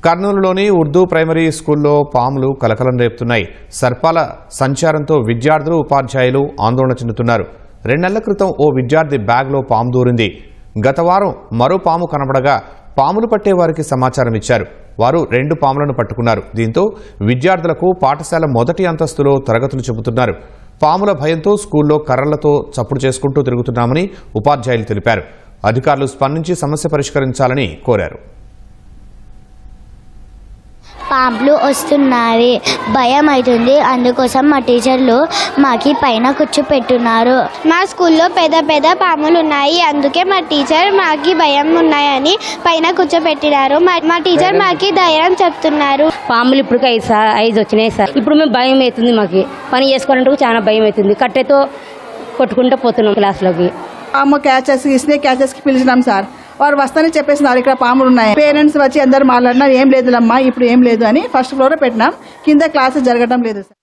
కర్నూలులోని Urdu primary స్కూల్లో పాములు కలకలం రేపుతున్నాయి. సర్పాల సంచారంతో విద్యార్థులు ఉపాధ్యాయులు ఆందోళన చెందుతున్నారు. 2 నెలల క్రితం ఓ విద్యార్థి బ్యాగ్లో పాము దూరింది. గత వారం మరో పాము కనబడగా పాములు పట్టే వారికి సమాచారం ఇచ్చారు. వారు 2 పాములను పట్టుకున్నారు. దీంతో విద్యార్థులకు పాఠశాల మొదటి అంతస్తులో తరగతులు చెబుతున్నారు. పాముల భయంతో స్కూల్లో కర్రలతో చప్పుడు చేసుకుంటూ తిరుగుతున్నామని ఉపాధ్యాయులు తెలిపారు. అధికారులు స్పందించి సమస్య పరిష్కరించాలని కోరారు. పాములు వస్తున్నాయి, భయం అవుతుంది. అందుకోసం మా టీచర్లు మాకి పైన కూర్చోపెట్టున్నారు. మా స్కూల్లో పెద్ద పెద్ద పాములు ఉన్నాయి, అందుకే మా టీచర్ మాకి భయం ఉన్నాయని పైన కూర్చోపెట్టినారు. మా టీచర్ మాకి ధైర్యం చెప్తున్నారు. పాములు ఇప్పుడు 5 వచ్చినాయి సార్. ఇప్పుడు మేము భయం అవుతుంది, మాకు పని చేసుకోవాలంటే చాలా భయం అవుతుంది. కట్టెతో కొట్టుకుంటూ పోతున్నాం క్లాస్లోకి. పాము క్యాచెస్కి పిలిచినాం సార్. వారు వస్తానే చెప్పేసినారు ఇక్కడ పాములు ఉన్నాయి. పేరెంట్స్ వచ్చి అందరు మాట్లాడినా ఏం లేదులమ్మా ఇప్పుడు ఏం లేదు అని ఫస్ట్ ఫ్లోర్ పెట్టినాం. కింద క్లాసెస్ జరగడం లేదు సార్.